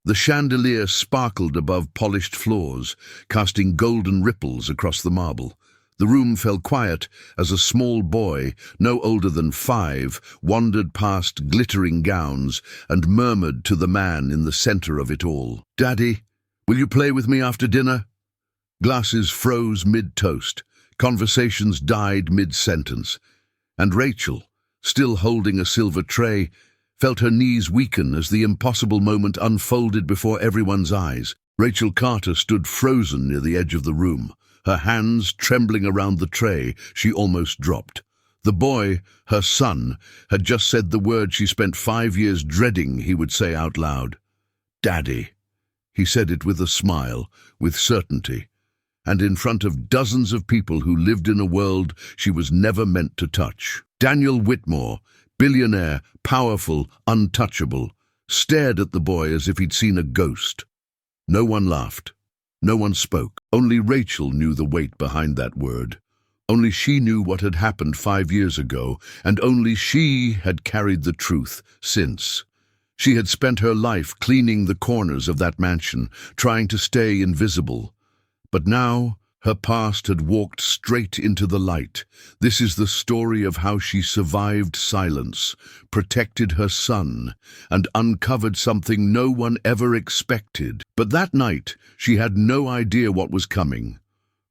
The chandelier sparkled above polished floors, casting golden ripples across the marble. The room fell quiet as a small boy, no older than 5, wandered past glittering gowns and murmured to the man in the center of it all, "Daddy, will you play with me after dinner?" Glasses froze mid-toast, conversations died mid-sentence, and Rachel, still holding a silver tray, felt her knees weaken as the impossible moment unfolded before everyone's eyes. Rachel Carter stood frozen near the edge of the room, her hands trembling around the tray she almost dropped. The boy, her son, had just said the word she spent 5 years dreading he would say out loud. "Daddy." He said it with a smile, with certainty, and in front of dozens of people who lived in a world she was never meant to touch. Daniel Whitmore, billionaire, powerful, untouchable, stared at the boy as if he'd seen a ghost. No one laughed. No one spoke. Only Rachel knew the weight behind that word. Only she knew what had happened 5 years ago, and only she had carried the truth since. She had spent her life cleaning the corners of that mansion, trying to stay invisible. But now, her past had walked straight into the light. This is the story of how she survived silence, protected her son, and uncovered something no one ever expected. But that night, she had no idea what was coming.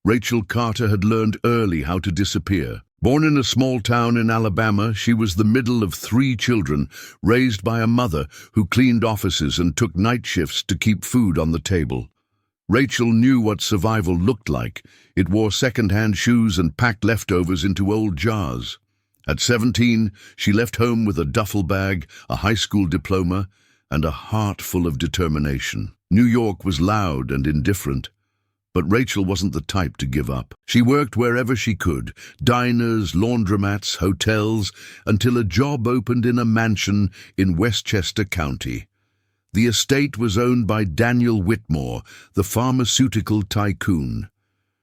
Rachel Carter had learned early how to disappear. Born in a small town in Alabama, she was the middle of 3 children, raised by a mother who cleaned offices and took night shifts to keep food on the table. Rachel knew what survival looked like. It wore second-hand shoes and packed leftovers into old jars. At 17, she left home with a duffel bag, a high school diploma, and a heart full of determination. New York was loud and indifferent, but Rachel wasn't the type to give up. She worked wherever she could, diners, laundromats, hotels, until a job opened in a mansion in Westchester County. The estate was owned by Daniel Whitmore, the pharmaceutical tycoon.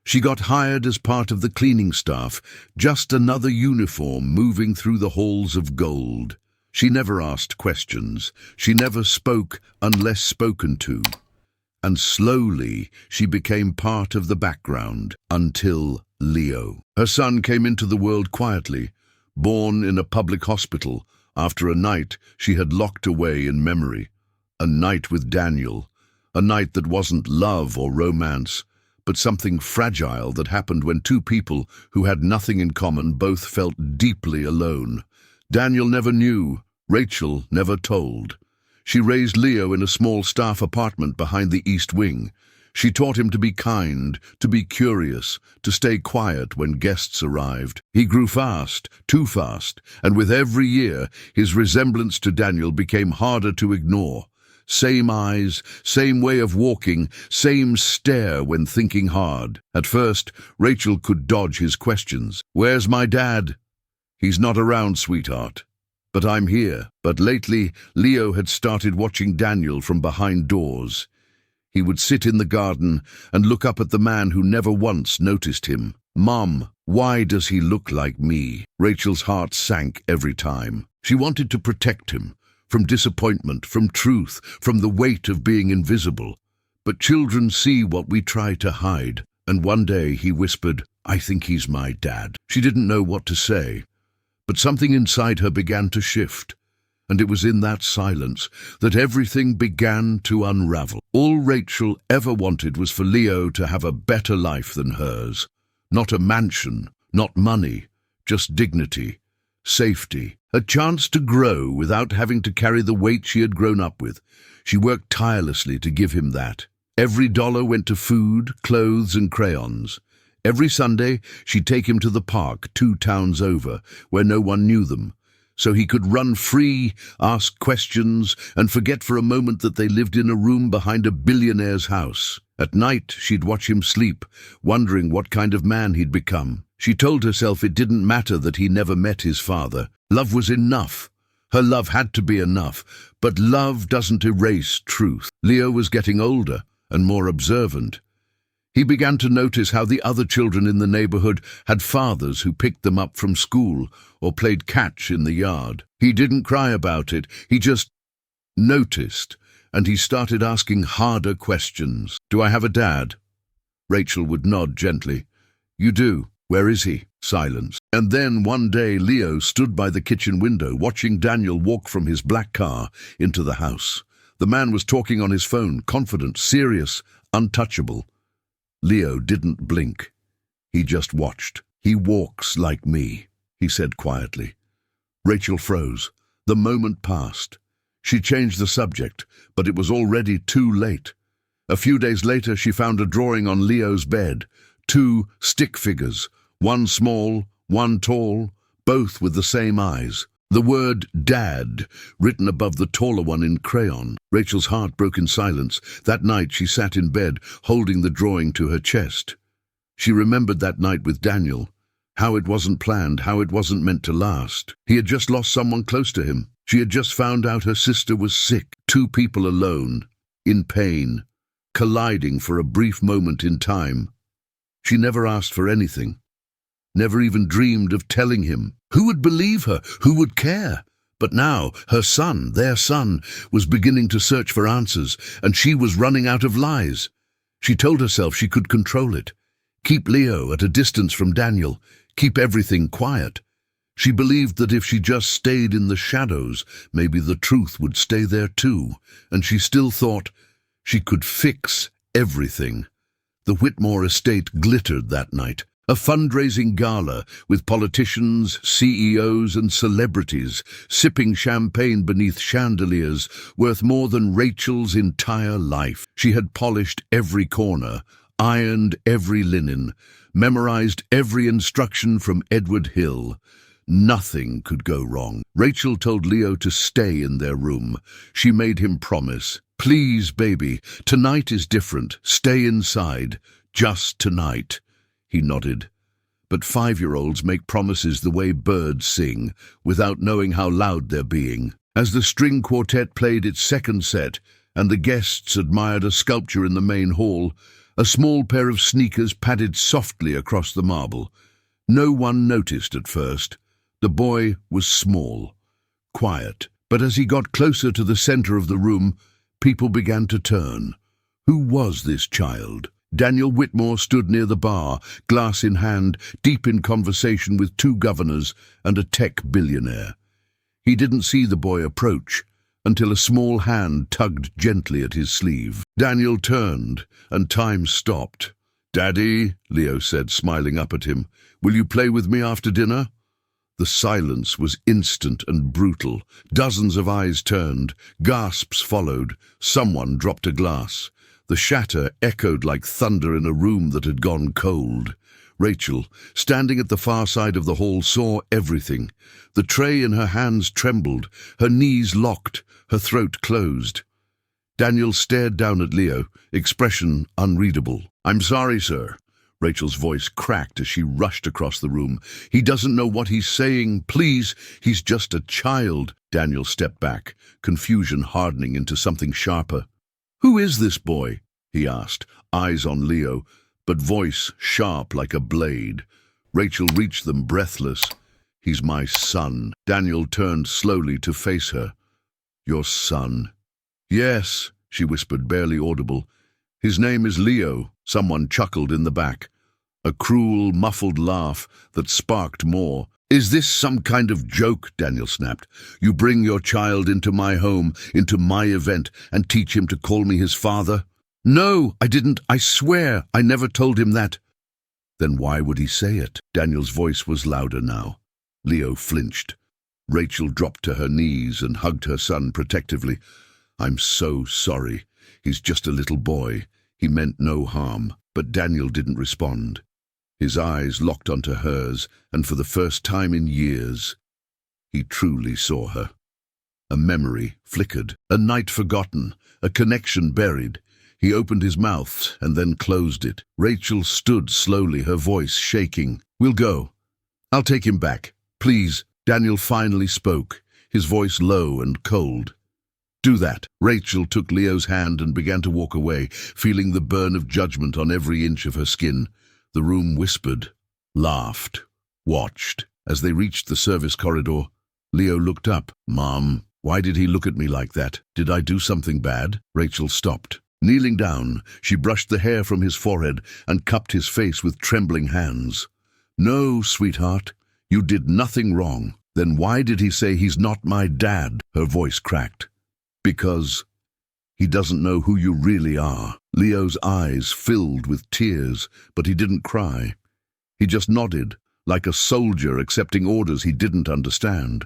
She got hired as part of the cleaning staff, just another uniform moving through the halls of gold. She never asked questions. She never spoke unless spoken to. And slowly she became part of the background, until Leo. Her son came into the world quietly, born in a public hospital after a night she had locked away in memory. A night with Daniel, a night that wasn't love or romance, but something fragile that happened when 2 people who had nothing in common both felt deeply alone. Daniel never knew, Rachel never told. She raised Leo in a small staff apartment behind the East Wing. She taught him to be kind, to be curious, to stay quiet when guests arrived. He grew fast, too fast, and with every year, his resemblance to Daniel became harder to ignore. Same eyes, same way of walking, same stare when thinking hard. At first, Rachel could dodge his questions. "Where's my dad?" "He's not around, sweetheart." "But I'm here." But lately, Leo had started watching Daniel from behind doors. He would sit in the garden and look up at the man who never once noticed him. "Mom, why does he look like me?" Rachel's heart sank every time. She wanted to protect him. From disappointment, from truth, from the weight of being invisible. But children see what we try to hide, and one day he whispered, "I think he's my dad." She didn't know what to say, but something inside her began to shift, and it was in that silence that everything began to unravel. All Rachel ever wanted was for Leo to have a better life than hers. Not a mansion, not money, just dignity, safety, a chance to grow without having to carry the weight she had grown up with. She worked tirelessly to give him that. Every dollar went to food, clothes, and crayons. Every Sunday, she'd take him to the park 2 towns over, where no one knew them, so he could run free, ask questions, and forget for a moment that they lived in a room behind a billionaire's house. At night, she'd watch him sleep, wondering what kind of man he'd become. She told herself it didn't matter that he never met his father. Love was enough. Her love had to be enough, but love doesn't erase truth. Leo was getting older and more observant. He began to notice how the other children in the neighborhood had fathers who picked them up from school or played catch in the yard. He didn't cry about it, he just noticed, and he started asking harder questions. "Do I have a dad?" Rachel would nod gently. "You do. Where is he?" Silence. And then one day Leo stood by the kitchen window watching Daniel walk from his black car into the house. The man was talking on his phone, confident, serious, untouchable. Leo didn't blink. He just watched. "He walks like me," he said quietly. Rachel froze. The moment passed. She changed the subject, but it was already too late. A few days later she found a drawing on Leo's bed. 2 stick figures, one small, one tall, both with the same eyes. The word "Dad" written above the taller one in crayon. Rachel's heart broke in silence. That night she sat in bed, holding the drawing to her chest. She remembered that night with Daniel, how it wasn't planned, how it wasn't meant to last. He had just lost someone close to him. She had just found out her sister was sick. 2 people alone, in pain, colliding for a brief moment in time. She never asked for anything. Never even dreamed of telling him. Who would believe her? Who would care? But now, her son, their son, was beginning to search for answers, and she was running out of lies. She told herself she could control it. Keep Leo at a distance from Daniel. Keep everything quiet. She believed that if she just stayed in the shadows, maybe the truth would stay there too, and she still thought she could fix everything. The Whitmore estate glittered that night. A fundraising gala with politicians, CEOs and celebrities sipping champagne beneath chandeliers worth more than Rachel's entire life. She had polished every corner, ironed every linen, memorized every instruction from Edward Hill. Nothing could go wrong. Rachel told Leo to stay in their room. She made him promise. "Please, baby, tonight is different. Stay inside. Just tonight." He nodded. But 5-year-olds make promises the way birds sing, without knowing how loud they're being. As the string quartet played its second set, and the guests admired a sculpture in the main hall, a small pair of sneakers padded softly across the marble. No one noticed at first. The boy was small, quiet, but as he got closer to the center of the room, people began to turn. Who was this child? Daniel Whitmore stood near the bar, glass in hand, deep in conversation with 2 governors and a tech billionaire. He didn't see the boy approach until a small hand tugged gently at his sleeve. Daniel turned, and time stopped. "Daddy," Leo said, smiling up at him, "will you play with me after dinner?" The silence was instant and brutal. Dozens of eyes turned. Gasps followed. Someone dropped a glass. The shatter echoed like thunder in a room that had gone cold. Rachel, standing at the far side of the hall, saw everything. The tray in her hands trembled, her knees locked, her throat closed. Daniel stared down at Leo, expression unreadable. "I'm sorry, sir." Rachel's voice cracked as she rushed across the room. "He doesn't know what he's saying. Please, he's just a child." Daniel stepped back, confusion hardening into something sharper. "Who is this boy?" he asked, eyes on Leo, but voice sharp like a blade. Rachel reached them breathless. "He's my son." Daniel turned slowly to face her. "Your son?" "Yes," she whispered, barely audible. "His name is Leo." Someone chuckled in the back. A cruel, muffled laugh that sparked more. "Is this some kind of joke?" Daniel snapped. "You bring your child into my home, into my event, and teach him to call me his father?" "No, I didn't. I swear I never told him that." "Then why would he say it?" Daniel's voice was louder now. Leo flinched. Rachel dropped to her knees and hugged her son protectively. "I'm so sorry. He's just a little boy. He meant no harm." But Daniel didn't respond. His eyes locked onto hers, and for the first time in years, he truly saw her. A memory flickered, a night forgotten, a connection buried. He opened his mouth and then closed it. Rachel stood slowly, her voice shaking. "We'll go. I'll take him back. Please." Daniel finally spoke, his voice low and cold. "Do that." Rachel took Leo's hand and began to walk away, feeling the burn of judgment on every inch of her skin. The room whispered, laughed, watched. As they reached the service corridor, Leo looked up. "Mom." Why did he look at me like that? Did I do something bad? Rachel stopped. Kneeling down, she brushed the hair from his forehead and cupped his face with trembling hands. No, sweetheart, you did nothing wrong. Then why did he say he's not my dad? Her voice cracked. Because he doesn't know who you really are. Leo's eyes filled with tears, but he didn't cry. He just nodded, like a soldier accepting orders he didn't understand.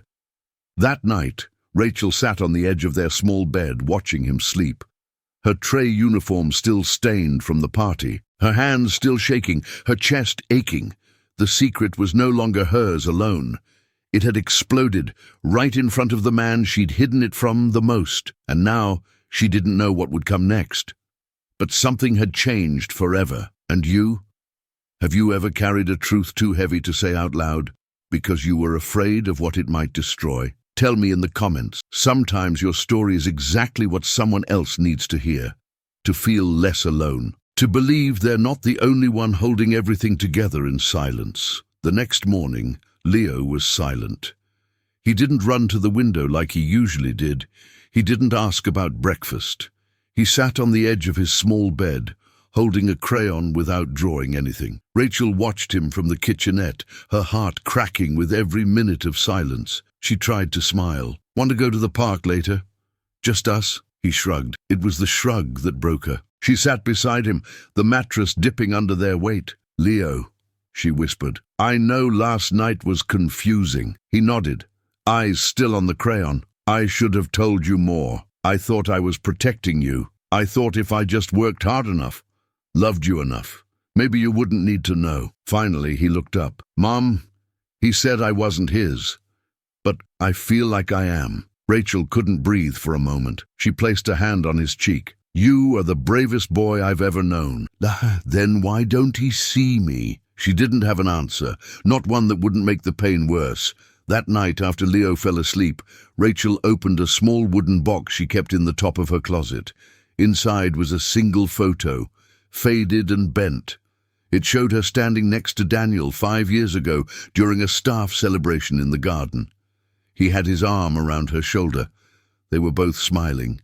That night, Rachel sat on the edge of their small bed, watching him sleep. Her Trey uniform still stained from the party, her hands still shaking, her chest aching. The secret was no longer hers alone. It had exploded right in front of the man she'd hidden it from the most, and now she didn't know what would come next. But something had changed forever. And you? Have you ever carried a truth too heavy to say out loud, because you were afraid of what it might destroy? Tell me in the comments. Sometimes your story is exactly what someone else needs to hear, to feel less alone, to believe they're not the only one holding everything together in silence. The next morning, Leo was silent. He didn't run to the window like he usually did. He didn't ask about breakfast. He sat on the edge of his small bed, holding a crayon without drawing anything. Rachel watched him from the kitchenette, her heart cracking with every minute of silence. She tried to smile. Want to go to the park later? Just us? He shrugged. It was the shrug that broke her. She sat beside him, the mattress dipping under their weight. Leo, she whispered. I know last night was confusing. He nodded, eyes still on the crayon. I should have told you more. I thought I was protecting you. I thought if I just worked hard enough, loved you enough, maybe you wouldn't need to know. Finally, he looked up. Mom, he said I wasn't his. But I feel like I am. Rachel couldn't breathe for a moment. She placed a hand on his cheek. You are the bravest boy I've ever known. Then why don't he see me? She didn't have an answer, not one that wouldn't make the pain worse. That night, after Leo fell asleep, Rachel opened a small wooden box she kept in the top of her closet. Inside was a single photo, faded and bent. It showed her standing next to Daniel 5 years ago during a staff celebration in the garden. He had his arm around her shoulder. They were both smiling.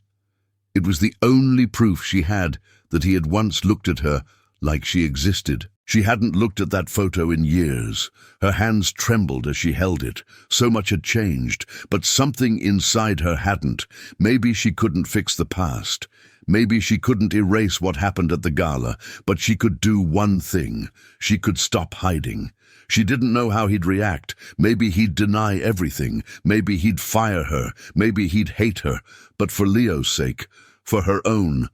It was the only proof she had that he had once looked at her like she existed. She hadn't looked at that photo in years. Her hands trembled as she held it. So much had changed, but something inside her hadn't. Maybe she couldn't fix the past. Maybe she couldn't erase what happened at the gala, but she could do one thing. She could stop hiding. She didn't know how he'd react. Maybe he'd deny everything. Maybe he'd fire her. Maybe he'd hate her. But for Leo's sake, for her own,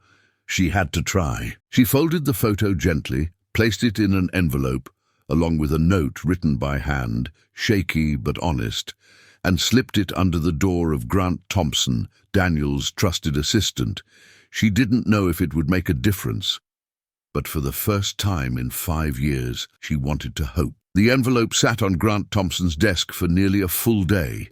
she had to try. She folded the photo gently, placed it in an envelope, along with a note written by hand, shaky but honest, and slipped it under the door of Grant Thompson, Daniel's trusted assistant. She didn't know if it would make a difference, but for the first time in 5 years, she wanted to hope. The envelope sat on Grant Thompson's desk for nearly a full day.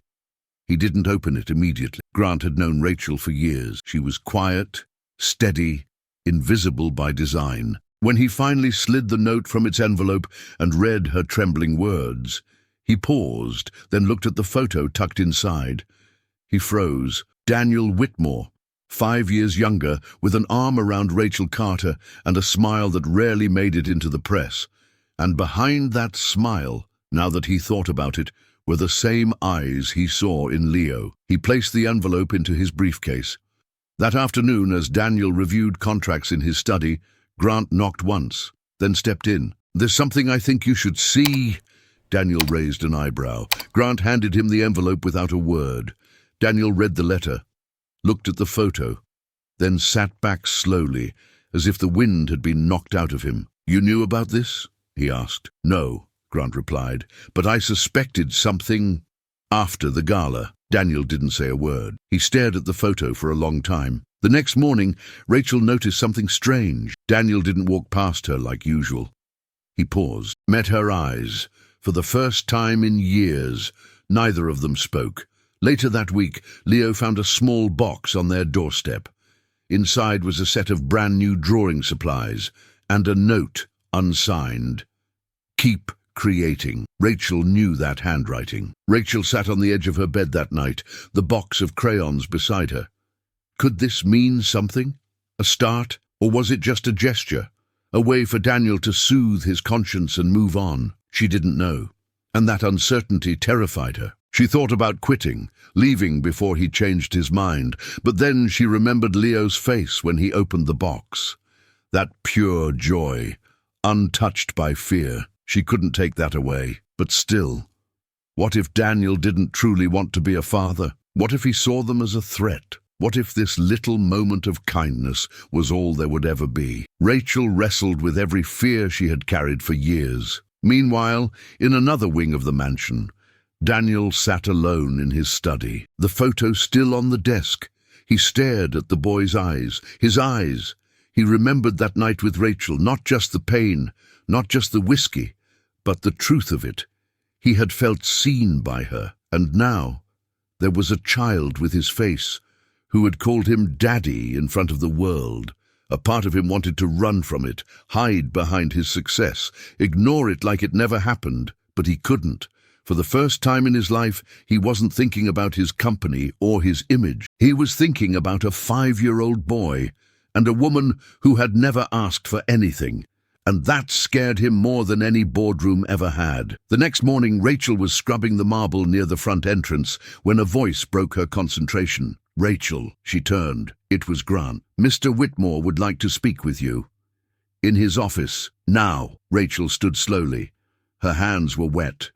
He didn't open it immediately. Grant had known Rachel for years. She was quiet, steady, invisible by design. When he finally slid the note from its envelope and read her trembling words, he paused, then looked at the photo tucked inside. He froze. Daniel Whitmore, 5 years younger, with an arm around Rachel Carter and a smile that rarely made it into the press. And behind that smile, now that he thought about it, were the same eyes he saw in Leo. He placed the envelope into his briefcase. That afternoon, as Daniel reviewed contracts in his study, Grant knocked once, then stepped in. There's something I think you should see. Daniel raised an eyebrow. Grant handed him the envelope without a word. Daniel read the letter, looked at the photo, then sat back slowly, as if the wind had been knocked out of him. You knew about this? He asked. No, Grant replied, but I suspected something after the gala. Daniel didn't say a word. He stared at the photo for a long time. The next morning, Rachel noticed something strange. Daniel didn't walk past her like usual. He paused, met her eyes. For the first time in years, neither of them spoke. Later that week, Leo found a small box on their doorstep. Inside was a set of brand new drawing supplies and a note, unsigned. Keep creating. Rachel knew that handwriting. Rachel sat on the edge of her bed that night, the box of crayons beside her. Could this mean something? A start? Or was it just a gesture? A way for Daniel to soothe his conscience and move on? She didn't know. And that uncertainty terrified her. She thought about quitting, leaving before he changed his mind, but then she remembered Leo's face when he opened the box. That pure joy, untouched by fear. She couldn't take that away. But still, what if Daniel didn't truly want to be a father? What if he saw them as a threat? What if this little moment of kindness was all there would ever be? Rachel wrestled with every fear she had carried for years. Meanwhile, in another wing of the mansion, Daniel sat alone in his study, the photo still on the desk. He stared at the boy's eyes, his eyes. He remembered that night with Rachel, not just the pain, not just the whiskey, but the truth of it. He had felt seen by her, and now there was a child with his face, who had called him Daddy in front of the world. A part of him wanted to run from it, hide behind his success, ignore it like it never happened, but he couldn't. For the first time in his life, he wasn't thinking about his company or his image. He was thinking about a 5-year-old boy and a woman who had never asked for anything. And that scared him more than any boardroom ever had. The next morning, Rachel was scrubbing the marble near the front entrance when a voice broke her concentration. "Rachel," she turned. It was Grant. "Mr. Whitmore would like to speak with you." "In his office. Now." Rachel stood slowly. Her hands were wet,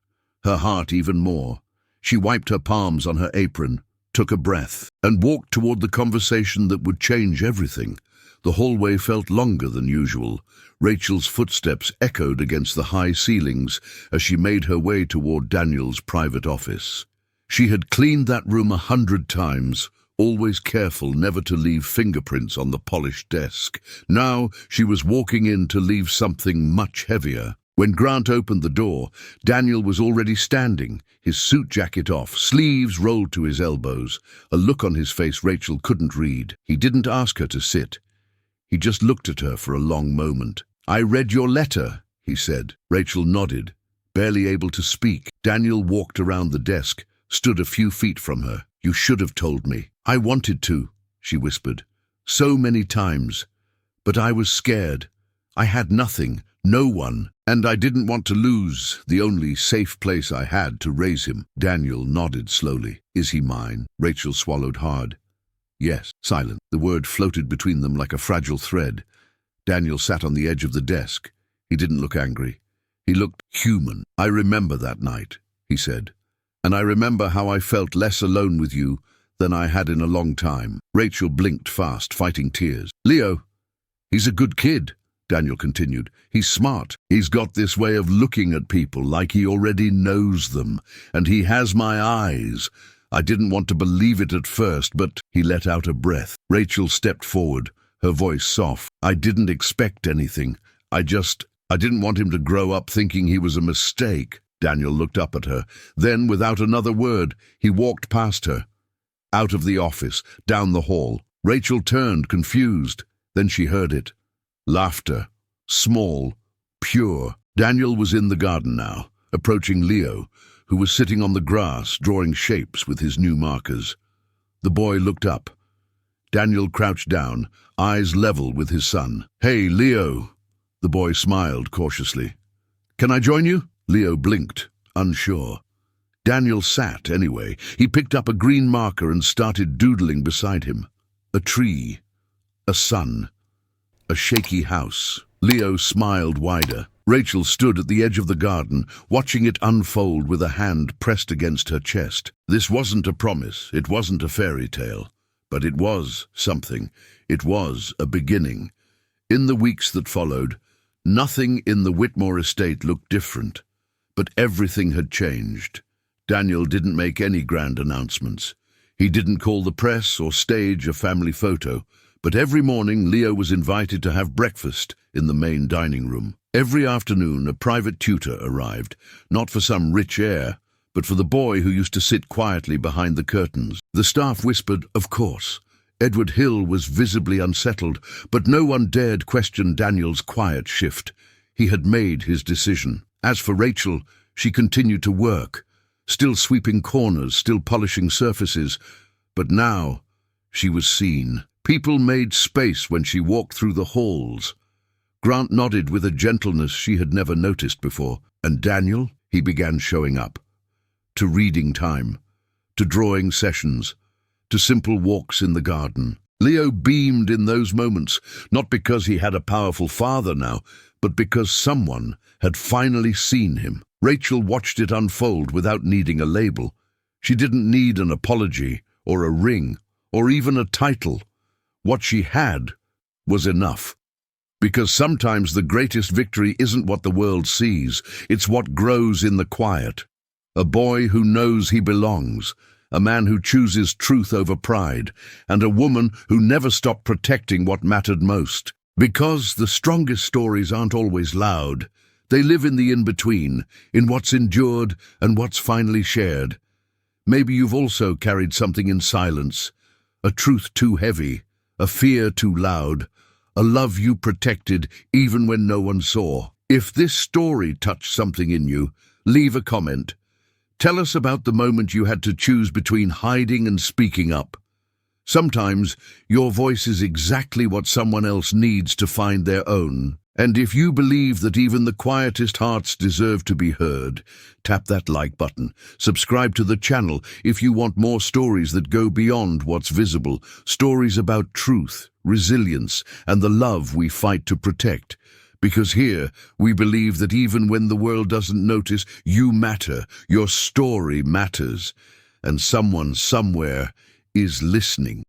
her heart even more. She wiped her palms on her apron, took a breath, and walked toward the conversation that would change everything. The hallway felt longer than usual. Rachel's footsteps echoed against the high ceilings as she made her way toward Daniel's private office. She had cleaned that room 100 times, always careful never to leave fingerprints on the polished desk. Now she was walking in to leave something much heavier. When Grant opened the door, Daniel was already standing, his suit jacket off, sleeves rolled to his elbows, a look on his face Rachel couldn't read. He didn't ask her to sit. He just looked at her for a long moment. "I read your letter," he said. Rachel nodded, barely able to speak. Daniel walked around the desk, stood a few feet from her. "You should have told me." "I wanted to," she whispered. "So many times. But I was scared. I had nothing, no one, and I didn't want to lose the only safe place I had to raise him." Daniel nodded slowly. "Is he mine?" Rachel swallowed hard. "Yes." Silent. The word floated between them like a fragile thread. Daniel sat on the edge of the desk. He didn't look angry. He looked human. "I remember that night," he said. "And I remember how I felt less alone with you than I had in a long time." Rachel blinked fast, fighting tears. "Leo, he's a good kid," Daniel continued. "He's smart. He's got this way of looking at people like he already knows them. And he has my eyes. I didn't want to believe it at first, but..." He let out a breath. Rachel stepped forward, her voice soft. "I didn't expect anything. I didn't want him to grow up thinking he was a mistake." Daniel looked up at her. Then, without another word, he walked past her, out of the office, down the hall. Rachel turned, confused. Then she heard it. Laughter. Small, pure. Daniel was in the garden now, approaching Leo, who was sitting on the grass, drawing shapes with his new markers. The boy looked up. Daniel crouched down, eyes level with his son. "Hey, Leo." The boy smiled cautiously. "Can I join you?" Leo blinked, unsure. Daniel sat, anyway. He picked up a green marker and started doodling beside him. A tree, a sun, a shaky house. Leo smiled wider. Rachel stood at the edge of the garden, watching it unfold with a hand pressed against her chest. This wasn't a promise, it wasn't a fairy tale, but it was something. It was a beginning. In the weeks that followed, nothing in the Whitmore estate looked different, but everything had changed. Daniel didn't make any grand announcements. He didn't call the press or stage a family photo, but every morning Leo was invited to have breakfast in the main dining room. Every afternoon a private tutor arrived, not for some rich heir, but for the boy who used to sit quietly behind the curtains. The staff whispered, "Of course." Edward Hill was visibly unsettled, but no one dared question Daniel's quiet shift. He had made his decision. As for Rachel, she continued to work, still sweeping corners, still polishing surfaces, but now she was seen. People made space when she walked through the halls. Grant nodded with a gentleness she had never noticed before. And Daniel, he began showing up. To reading time, to drawing sessions, to simple walks in the garden. Leo beamed in those moments, not because he had a powerful father now, but because someone had finally seen him. Rachel watched it unfold without needing a label. She didn't need an apology, or a ring, or even a title. What she had was enough. Because sometimes the greatest victory isn't what the world sees, it's what grows in the quiet. A boy who knows he belongs, a man who chooses truth over pride, and a woman who never stopped protecting what mattered most. Because the strongest stories aren't always loud. They live in the in-between, in what's endured and what's finally shared. Maybe you've also carried something in silence, a truth too heavy, a fear too loud, a love you protected even when no one saw. If this story touched something in you, leave a comment. Tell us about the moment you had to choose between hiding and speaking up. Sometimes your voice is exactly what someone else needs to find their own. And if you believe that even the quietest hearts deserve to be heard, tap that like button. Subscribe to the channel if you want more stories that go beyond what's visible, stories about truth, resilience, and the love we fight to protect. Because here, we believe that even when the world doesn't notice, you matter, your story matters, and someone somewhere is listening.